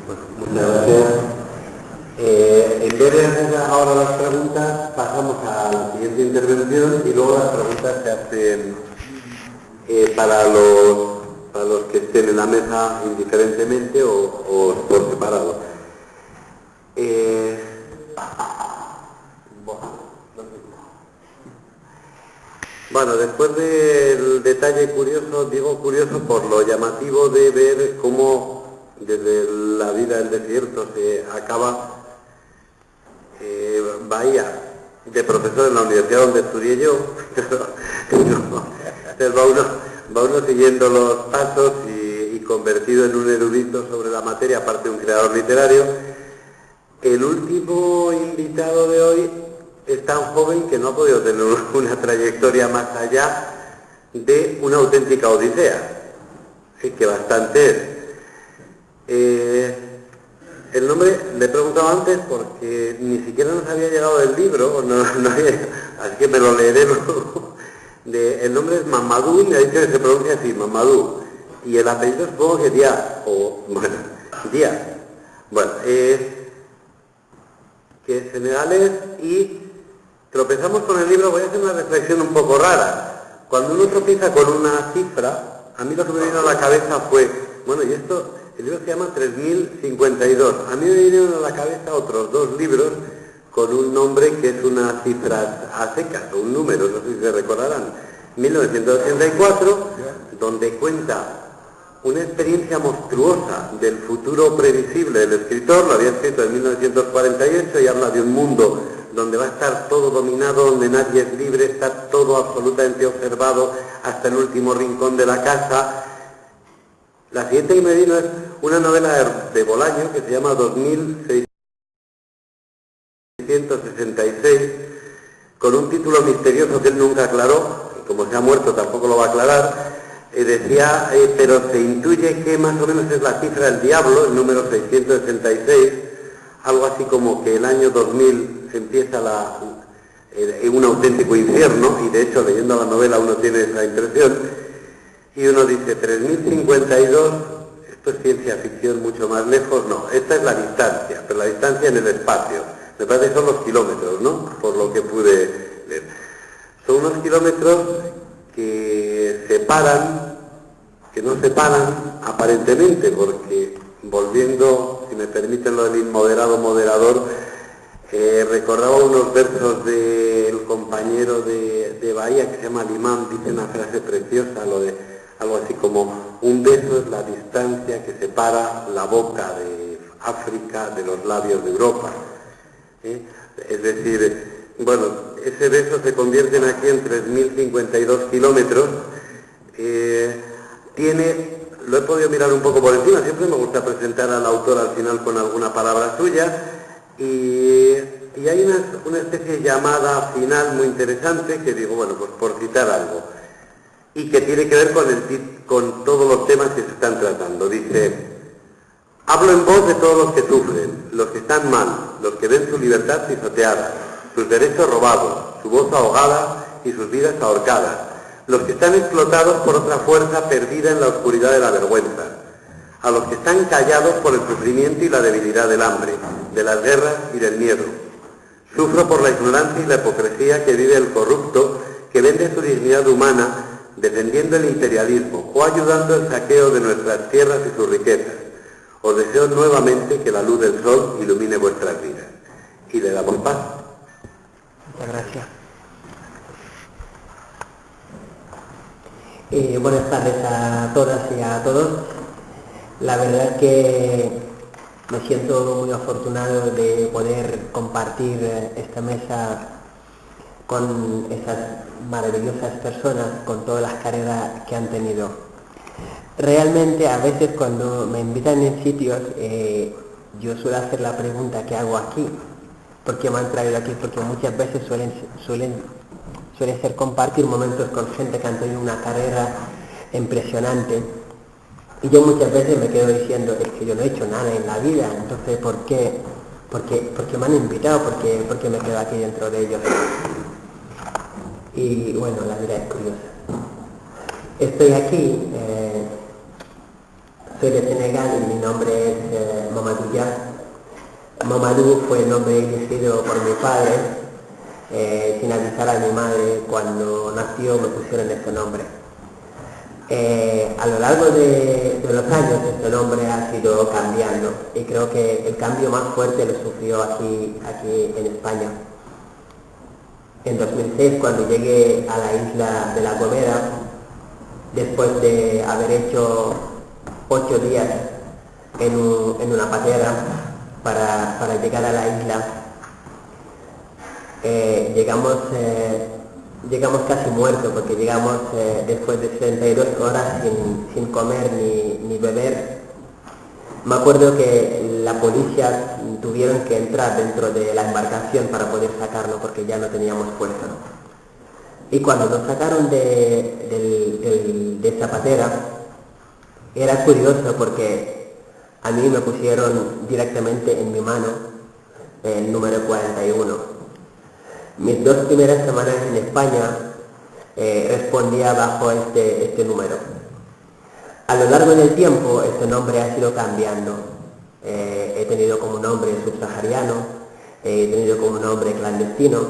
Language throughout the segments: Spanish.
Bueno, muchas gracias. En vez de hacer ahora las preguntas, pasamos a la siguiente intervención y luego las preguntas se hacen para los que estén en la mesa indiferentemente o por separado. Bueno, después del detalle curioso, digo curioso por lo llamativo de ver cómo desde la vida del desierto se acaba Bahía de profesor en la universidad donde estudié yo. Entonces va uno siguiendo los pasos y convertido en un erudito sobre la materia, aparte de un creador literario. El último invitado de hoy es tan joven que no ha podido tener una trayectoria más allá de una auténtica odisea, que bastante es. El nombre le he preguntado antes porque ni siquiera nos había llegado el libro, así que me lo leeré luego. El nombre es Mamadou y me ha dicho que se pronuncia así, Mamadou. Y el apellido supongo que Díaz, Díaz. Bueno, que es senegalés y tropezamos con el libro. Voy a hacer una reflexión un poco rara. Cuando uno tropieza con una cifra, a mí lo que me vino a la cabeza fue, bueno, y esto, el libro se llama 3052. A mí me vinieron a la cabeza otros dos libros con un nombre que es una cifra a secas, o un número, no sé si se recordarán. 1984, donde cuenta una experiencia monstruosa del futuro previsible del escritor. Lo había escrito en 1948 y habla de un mundo donde va a estar todo dominado, donde nadie es libre, está todo absolutamente observado hasta el último rincón de la casa. La siguiente que me vino es una novela de Bolaño que se llama 2666, con un título misterioso que él nunca aclaró, y como se ha muerto tampoco lo va a aclarar. Decía, pero se intuye que más o menos es la cifra del diablo, el número 666, algo así como que el año 2000 se empieza un auténtico infierno, y de hecho leyendo la novela uno tiene esa impresión, y uno dice 3052, esto es ciencia ficción mucho más lejos. No, esta es la distancia, pero la distancia en el espacio, me parece que son los kilómetros, ¿no? Por lo que pude leer. Son unos kilómetros que separan, que no separan aparentemente, porque volviendo, si me permiten lo del inmoderado moderador, recordaba unos versos del compañero de Bahía que se llama Limán, dice una frase preciosa, lo de algo así como: un beso es la distancia que separa la boca de África de los labios de Europa. Es decir, bueno, ese beso se convierte aquí en 3052 kilómetros. Lo he podido mirar un poco por encima, siempre me gusta presentar al autor al final con alguna palabra suya, y hay una especie de llamada final muy interesante que digo, bueno, pues por citar algo, y que tiene que ver con todos los temas que se están tratando. Dice: hablo en voz de todos los que sufren, los que están mal, los que ven su libertad pisoteada, sus derechos robados, su voz ahogada y sus vidas ahorcadas, los que están explotados por otra fuerza perdida en la oscuridad de la vergüenza, a los que están callados por el sufrimiento y la debilidad del hambre, de las guerras y del miedo. Sufro por la ignorancia y la hipocresía que vive el corrupto, que vende su dignidad humana defendiendo el imperialismo o ayudando el saqueo de nuestras tierras y sus riquezas. Os deseo nuevamente que la luz del sol ilumine vuestras vidas. Y le damos paz. Muchas gracias. Buenas tardes a todas y a todos. La verdad es que me siento muy afortunado de poder compartir esta mesa con esas maravillosas personas, con todas las carreras que han tenido. Realmente a veces cuando me invitan en sitios, yo suelo hacer la pregunta: ¿qué hago aquí? ¿Por qué me han traído aquí? Porque muchas veces suele ser compartir momentos con gente que han tenido una carrera impresionante, y yo muchas veces me quedo diciendo: es que yo no he hecho nada en la vida, entonces ¿por qué me han invitado? ¿Por qué me quedo aquí dentro de ellos? Y bueno, la vida es curiosa. Estoy aquí soy de Senegal y mi nombre es Mamadou Dia. Mamadou fue el nombre elegido por mi padre. Sin avisar a mi madre, cuando nació me pusieron este nombre. A lo largo de los años este nombre ha sido cambiando y creo que el cambio más fuerte lo sufrió aquí en España. En 2006, cuando llegué a la isla de La Gomera, después de haber hecho 8 días en una patera para llegar a la isla, llegamos casi muertos, porque llegamos después de 72 horas sin comer ni beber. Me acuerdo que la policía tuvieron que entrar dentro de la embarcación para poder sacarnos, porque ya no teníamos fuerza. Y cuando nos sacaron de esa patera, era curioso porque a mí me pusieron directamente en mi mano el número 41. Mis 2 primeras semanas en España respondía bajo este número. A lo largo del tiempo este nombre ha ido cambiando. He tenido como nombre subsahariano, he tenido como nombre clandestino,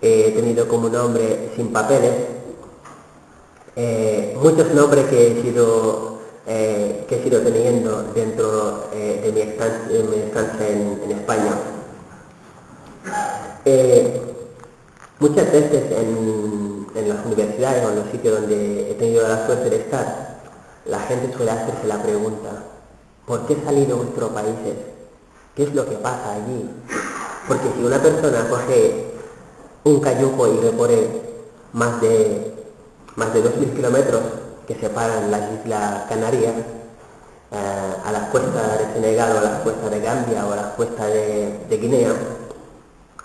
he tenido como nombre sin papeles, muchos nombres que he ido teniendo dentro de mi estancia en España. Muchas veces en las universidades o en los sitios donde he tenido la suerte de estar, la gente suele hacerse la pregunta: ¿por qué salir de vuestros países? ¿Qué es lo que pasa allí? Porque si una persona coge un cayuco y recorre más de 2.000 kilómetros que separan las Islas Canarias, a las costas de Senegal o a las costas de Gambia o a las costas de Guinea,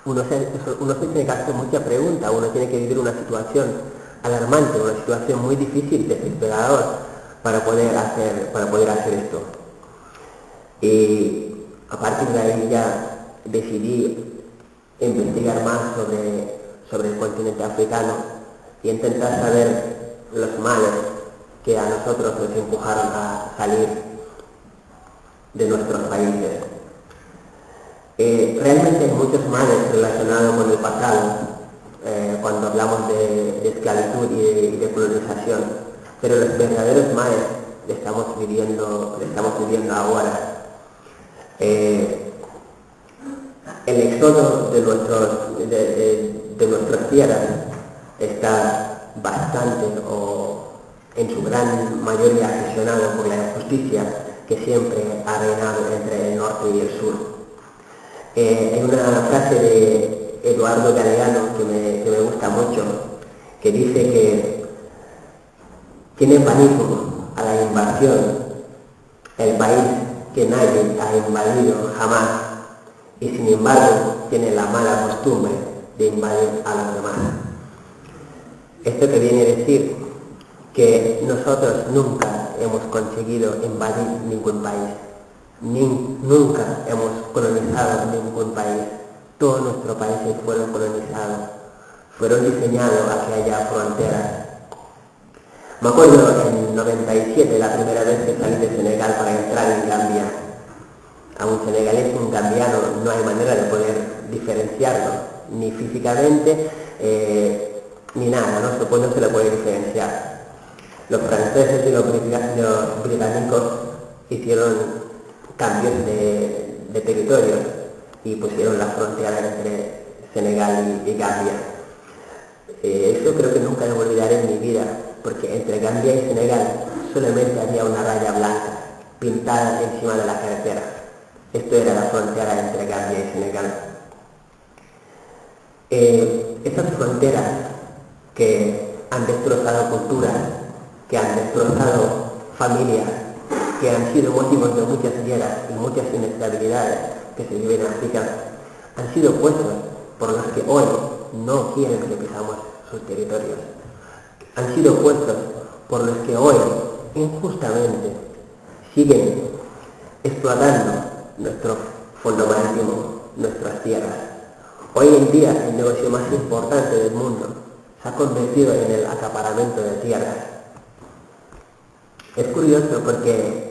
uno se tiene que hacer muchas preguntas, uno tiene que vivir una situación alarmante, una situación muy difícil, desesperadora, para poder hacer esto. Y a partir de ahí ya decidí investigar más sobre el continente africano y intentar saber los males que a nosotros nos empujaron a salir de nuestros países. Realmente hay muchos males relacionados con el pasado, cuando hablamos de esclavitud y de colonización, pero los verdaderos males le estamos viviendo ahora. El éxodo de nuestras tierras está bastante o en su gran mayoría gestionado por la injusticia que siempre ha reinado entre el norte y el sur. Hay una frase de Eduardo Galeano que me gusta mucho, que dice que tiene pánico a la invasión el país que nadie ha invadido jamás, y sin embargo tiene la mala costumbre de invadir a los demás. Esto que viene a decir que nosotros nunca hemos conseguido invadir ningún país. Nunca hemos colonizado ningún país. Todos nuestros países fueron colonizados, fueron diseñados a que haya fronteras. Me acuerdo en 97, la primera vez que salí de Senegal para entrar en Gambia. A un senegalés y un gambiano no hay manera de poder diferenciarlo, ni físicamente ni nada, no se lo puede diferenciar. Los franceses y los británicos hicieron cambios de territorio y pusieron la frontera entre Senegal y Gambia. Eso creo que nunca lo olvidaré en mi vida, porque entre Gambia y Senegal solamente había una raya blanca pintada encima de la carretera. Esto era la frontera entre Gambia y Senegal. Esas fronteras que han destrozado culturas, que han destrozado familias, que han sido motivos de muchas guerras y muchas inestabilidades que se viven en África, han sido puestos por los que hoy no quieren que pisamos sus territorios. Han sido puestos por los que hoy injustamente siguen explotando nuestro fondo marítimo, nuestras tierras. Hoy en día el negocio más importante del mundo se ha convertido en el acaparamiento de tierras. Es curioso porque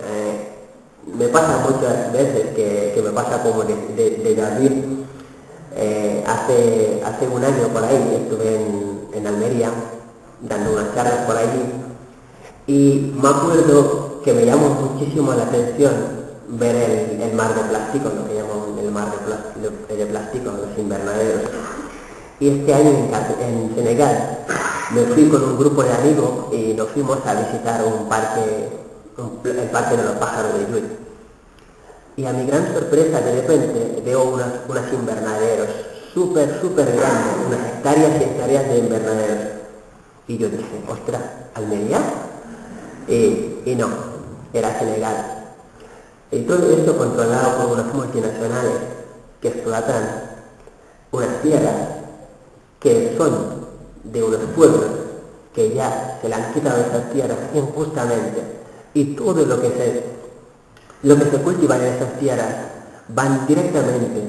me pasa muchas veces que me pasa como de David. Hace un año por ahí estuve en Almería dando unas charlas por allí y me acuerdo que me llamó muchísimo la atención ver el mar de plástico, lo que llaman el mar de plástico, los invernaderos. Y este año en Senegal me fui con un grupo de amigos y nos fuimos a visitar el parque de los pájaros de Llull. Y a mi gran sorpresa, de repente, veo unos invernaderos súper grandes, unas hectáreas y hectáreas de invernaderos. Y yo dije, ostras, ¿Almería? Y no, era Senegal. Y todo esto controlado por unas multinacionales que explotan unas tierras que son de unos pueblos que ya se le han quitado esas tierras injustamente. Y todo lo que se cultiva en esas tierras van directamente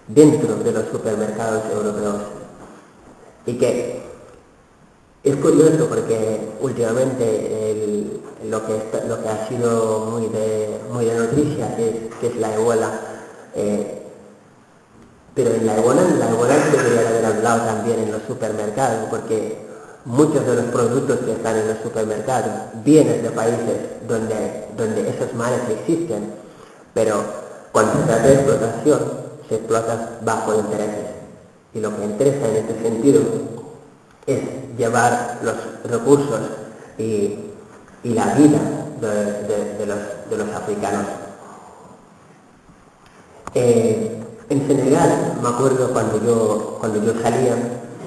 dentro de los supermercados europeos. Y que es curioso porque últimamente lo que ha sido muy de noticia que es la ébola, pero en la ébola se debería haber hablado también en los supermercados, porque muchos de los productos que están en los supermercados vienen de países donde esos males existen, pero cuando se trata de explotación, se explota bajo intereses. Y lo que interesa en este sentido es llevar los recursos y la vida de los africanos. En Senegal, me acuerdo cuando yo salía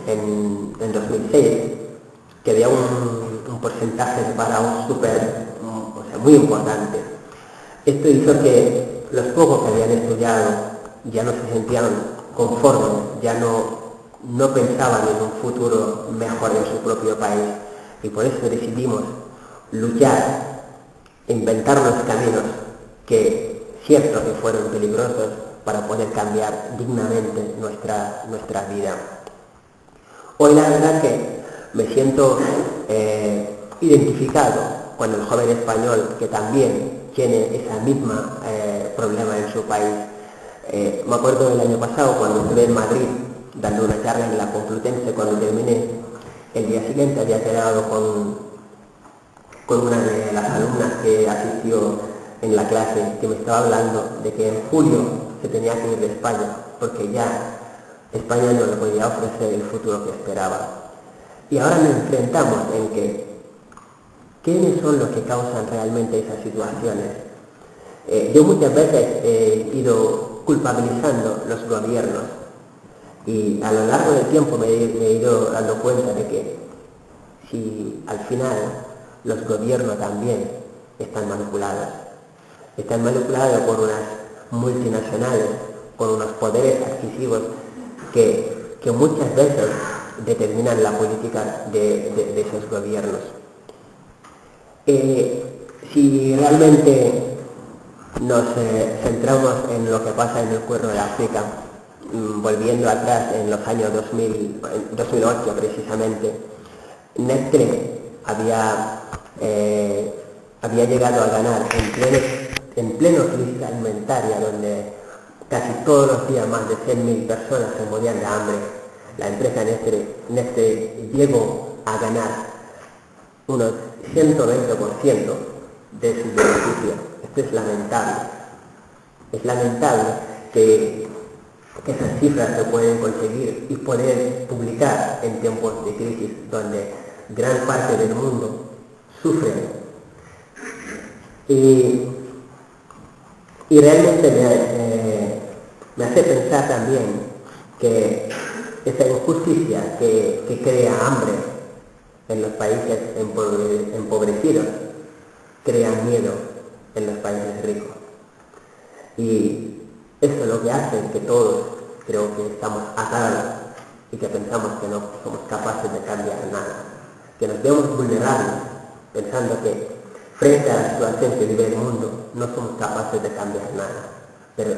en 2006, que había un porcentaje de paro muy importante. Esto hizo que los pocos que habían estudiado ya no se sentían conformes, ya no pensaban en un futuro mejor en su propio país, y por eso decidimos luchar, inventarnos caminos que cierto que fueron peligrosos para poder cambiar dignamente nuestra vida. Hoy la verdad que me siento identificado con el joven español que también tiene esa misma problema en su país. Me acuerdo del año pasado cuando estuve en Madrid dando una charla en la Complutense. Cuando terminé, el día siguiente había quedado con una de las alumnas que asistió en la clase, que me estaba hablando de que en julio se tenía que ir de España porque ya España no le podía ofrecer el futuro que esperaba. Y ahora nos enfrentamos en que ¿quiénes son los que causan realmente esas situaciones? Yo muchas veces he ido culpabilizando los gobiernos y a lo largo del tiempo me he ido dando cuenta de que si al final los gobiernos también están manipulados por unas multinacionales, por unos poderes adquisivos que muchas veces determinan la política de esos gobiernos. Si realmente nos centramos en lo que pasa en el Cuerno de África, volviendo atrás en los años 2008 precisamente, Nestlé había llegado a ganar en pleno crisis alimentaria, donde casi todos los días más de 100.000 personas se morían de hambre. La empresa Nestlé llegó a ganar unos 120% de sus beneficios. Esto es lamentable. Es lamentable que esas cifras se pueden conseguir y poder publicar en tiempos de crisis donde gran parte del mundo sufre. Y realmente me hace pensar también que esa injusticia que crea hambre en los países empobrecidos crea miedo en los países ricos. Y eso es lo que hace que todos creo que estamos atados y que pensamos que no somos capaces de cambiar nada, que nos vemos vulnerables pensando que frente a la situación que vive el mundo no somos capaces de cambiar nada, pero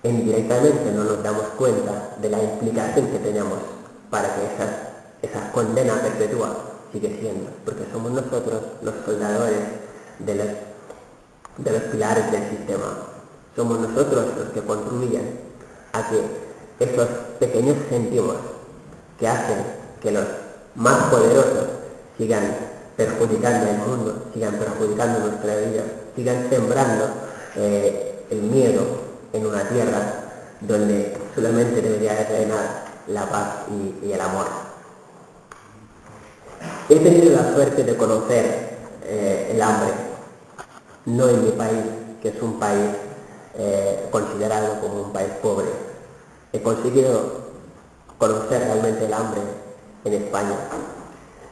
indirectamente no nos damos cuenta de la implicación que tenemos para que esa condena perpetua sigue siendo, porque somos nosotros los soldadores de de los pilares del sistema. Somos nosotros los que contribuyen a que esos pequeños céntimos que hacen que los más poderosos sigan perjudicando el mundo, sigan perjudicando nuestra vida, sigan sembrando el miedo en una tierra donde solamente debería de reinar la paz y el amor. He tenido la suerte de conocer el hambre, no en mi país, que es un país considerado como un país pobre. He conseguido conocer realmente el hambre en España.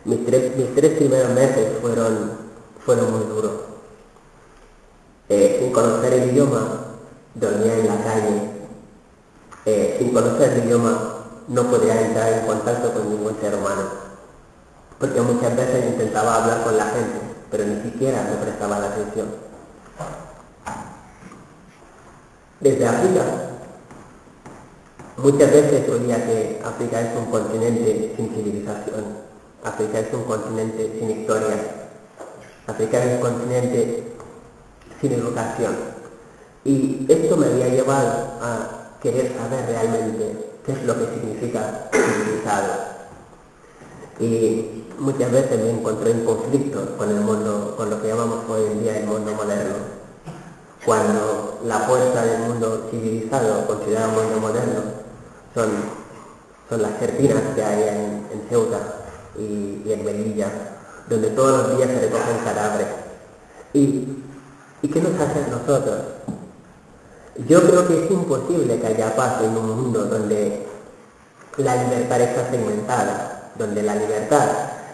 Mis tres primeros meses fueron muy duros. Sin conocer el idioma, dormía en la calle. Sin conocer el idioma, no podía entrar en contacto con ningún ser humano, porque muchas veces intentaba hablar con la gente, pero ni siquiera me prestaba la atención. Desde África, muchas veces oía que África es un continente sin civilización, África es un continente sin historia, África es un continente sin educación. Y esto me había llevado a querer saber realmente qué es lo que significa civilizado. Y muchas veces me encontré en conflicto con el mundo, con lo que llamamos hoy en día el mundo moderno. Cuando la fuerza del mundo civilizado, considerado mundo moderno, son las serpinas que hay en Ceuta y en Melilla, donde todos los días se recogen cadáveres. ¿Y qué nos hace a nosotros? Yo creo que es imposible que haya paz en un mundo donde la libertad está segmentada, donde la libertad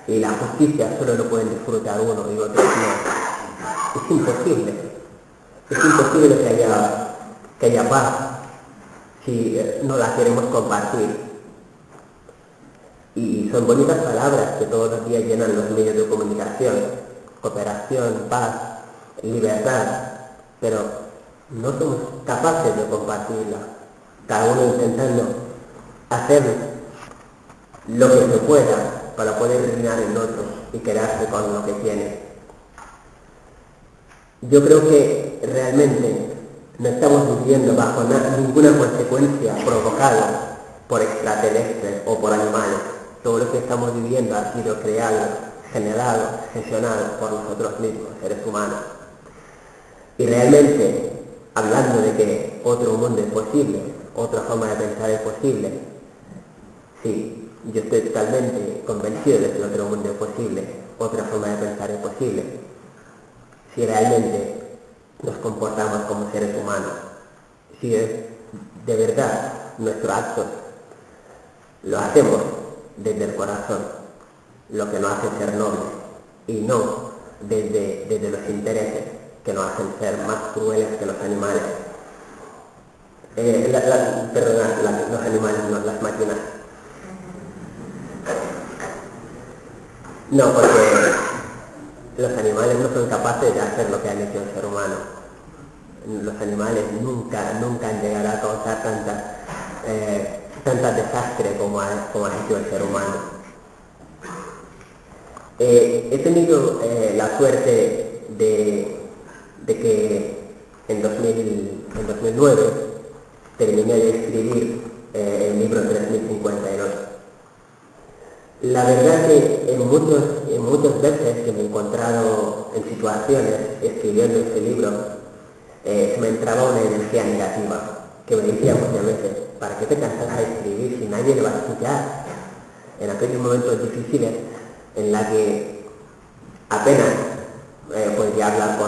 y la justicia solo lo pueden disfrutar uno y otros no. Es imposible. Es imposible que haya paz si no la queremos compartir. Y son bonitas palabras que todos los días llenan los medios de comunicación: cooperación, paz, libertad, pero no somos capaces de compartirla, cada uno intentando hacer lo que se pueda para poder eliminar el otro y quedarse con lo que tiene. Yo creo que realmente no estamos viviendo bajo ninguna consecuencia provocada por extraterrestres o por animales. Todo lo que estamos viviendo ha sido creado, generado, gestionado por nosotros mismos, seres humanos. Y realmente, hablando de que otro mundo es posible, otra forma de pensar es posible, sí, yo estoy totalmente convencido de que otro mundo es posible, otra forma de pensar es posible, si realmente nos comportamos como seres humanos, si es de verdad nuestro acto lo hacemos desde el corazón, lo que nos hace ser nobles, y no desde los intereses que nos hacen ser más crueles que los animales. Los animales, no, las máquinas. No, porque los animales no son capaces de hacer lo que ha hecho el ser humano. Los animales nunca han llegado a causar tantas desastres como ha hecho el ser humano. He tenido la suerte de que en 2009 terminé de escribir el libro 3052. La verdad que en muchas veces que me he encontrado en situaciones escribiendo este libro, me entraba una energía negativa que me decía muchas veces: ¿para qué te cansas de escribir si nadie le va a escuchar? En aquellos momentos difíciles en la que apenas podría hablar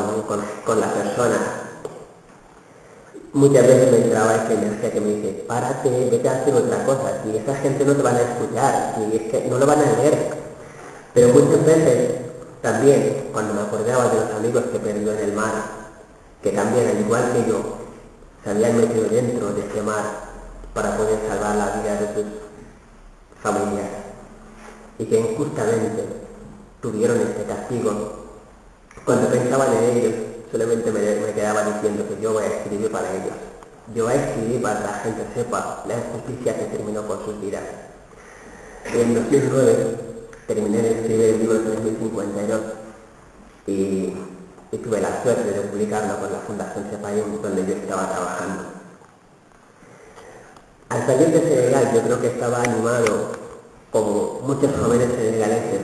con la persona, muchas veces me entraba esa energía que me dice: párate, vete a hacer otra cosa, si esa gente no te van a escuchar, si es que no lo van a leer. Pero muchas veces también, cuando me acordaba de los amigos que perdió en el mar, que también, al igual que yo, se habían metido dentro de ese mar para poder salvar la vida de sus familias, y que injustamente tuvieron este castigo, cuando pensaba en ellos, solamente me quedaba diciendo que yo voy a escribir para ellos. Yo voy a escribir para que la gente sepa la injusticia que terminó con sus vidas. Y en 2009 terminé de escribir el libro 3052 y y tuve la suerte de publicarlo con la Fundación Sepaim, donde yo estaba trabajando. Al salir de Senegal yo creo que estaba animado, como muchos jóvenes senegaleses.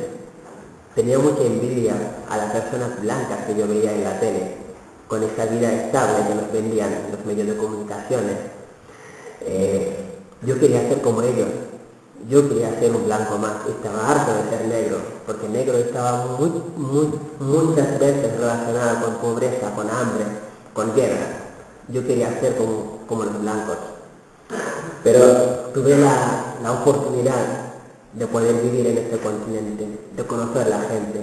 Tenía mucha envidia a las personas blancas que yo veía en la tele, con esa vida estable que nos vendían en los medios de comunicaciones. Yo quería ser como ellos, yo quería ser un blanco más, estaba harto de ser negro, porque negro estaba muchas veces relacionado con pobreza, con hambre, con guerra. Yo quería ser como los blancos, pero tuve la oportunidad de poder vivir en este continente, de conocer a la gente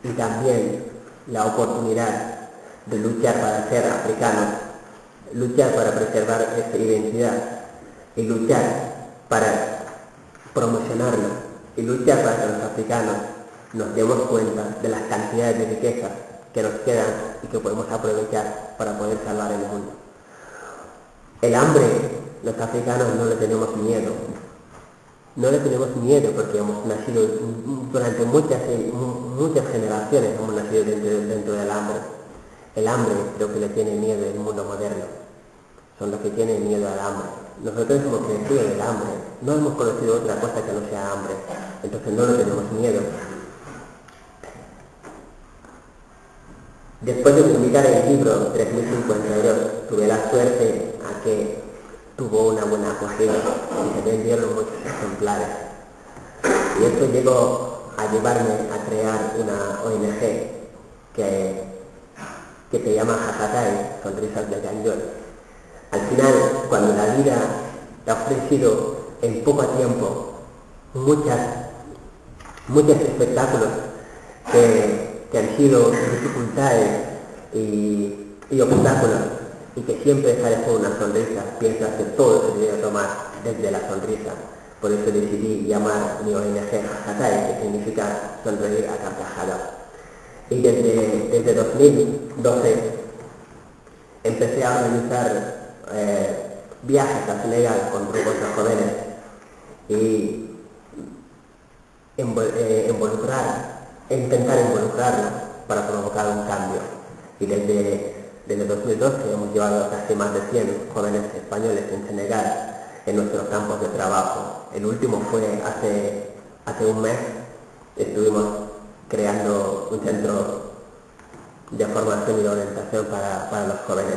y también la oportunidad de luchar para ser africanos, luchar para preservar esta identidad y luchar para promocionarlo y luchar para que los africanos nos demos cuenta de las cantidades de riquezas que nos quedan y que podemos aprovechar para poder salvar el mundo. El hambre, los africanos no le tenemos miedo. No le tenemos miedo porque hemos nacido durante muchas generaciones, hemos nacido dentro del hambre. El hambre creo que le tiene miedo el mundo moderno. Son los que tienen miedo al hambre. Nosotros hemos crecido en el hambre. No hemos conocido otra cosa que no sea hambre. Entonces no le tenemos miedo. Después de publicar el libro 3052, tuve la suerte a que tuvo una buena acogida y se vendieron muchos ejemplares. Y esto llegó a llevarme a crear una ONG que se llama Hasatai, Sonrisas de Ganjol. Al final, cuando la vida te ha ofrecido en poco tiempo muchos espectáculos que han sido dificultades y obstáculos, y que siempre sales con una sonrisa, piensas que todo se debe tomar desde la sonrisa. Por eso decidí llamar mi ONG Hasatai, que significa sonreír a carcajadas. Y desde 2012 empecé a organizar viajes a Senegal con grupos de jóvenes y intentar involucrarlos para provocar un cambio. Y desde 2012 hemos llevado casi más de 100 jóvenes españoles en Senegal en nuestros campos de trabajo. El último fue hace un mes. Estuvimos creando un centro de formación y de orientación para los jóvenes.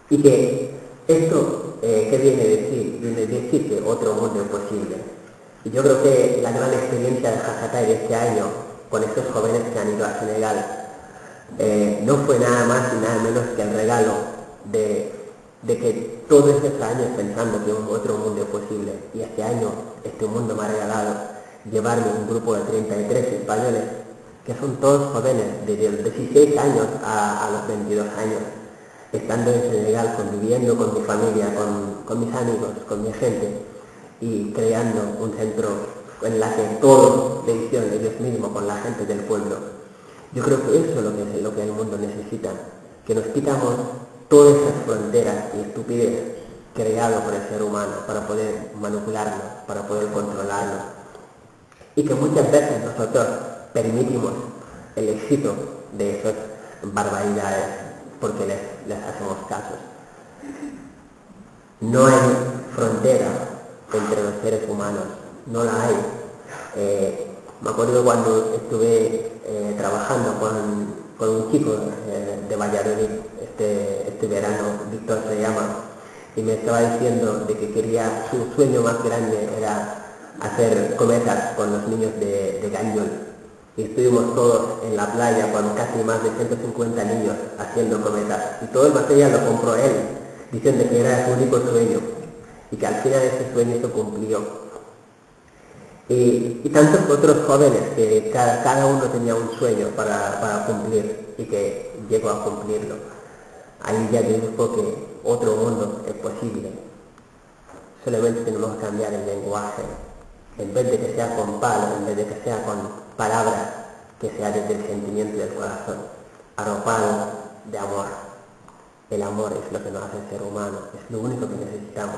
Y que esto, ¿qué viene a decir? Viene a decir que otro mundo es posible. Y yo creo que la gran experiencia de Hasatai de este año, con estos jóvenes que han ido a Senegal, no fue nada más y nada menos que el regalo de que todos estos años pensando que otro mundo es posible, y este año este mundo me ha regalado llevarme un grupo de 33 españoles que son todos jóvenes, desde los 16 años a los 22 años, estando en Senegal, conviviendo con mi familia, con mis amigos, con mi gente, y creando un centro en la que todos le hicieron ellos mismos con la gente del pueblo. Yo creo que eso es lo que el mundo necesita, que nos quitamos todas esas fronteras y estupidez creadas por el ser humano para poder manipularlo, para poder controlarlo, y que muchas veces nosotros permitimos el éxito de esas barbaridades porque les hacemos caso. No hay frontera entre los seres humanos, no la hay. Me acuerdo cuando estuve trabajando con un chico de Valladolid este verano, Víctor se llama, y me estaba diciendo de que su sueño más grande era hacer cometas con los niños de Ganjol. Y estuvimos todos en la playa con casi más de 150 niños haciendo cometas. Y todo el material lo compró él, diciendo que era su único sueño. Y que al final ese sueño se cumplió. Y tantos otros jóvenes que cada uno tenía un sueño para cumplir y que llegó a cumplirlo. Ahí ya dijo que otro mundo es posible. Solamente tenemos que cambiar el lenguaje. En vez de que sea con palos, en vez de que sea con palabras, que sea desde el sentimiento del corazón, arropado de amor. El amor es lo que nos hace ser humanos, es lo único que necesitamos.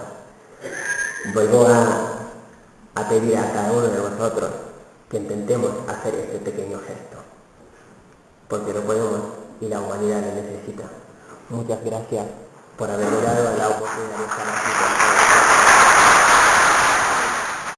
Vuelvo a pedir a cada uno de vosotros que intentemos hacer este pequeño gesto. porque no podemos y la humanidad lo necesita. Muchas gracias por haberme dado la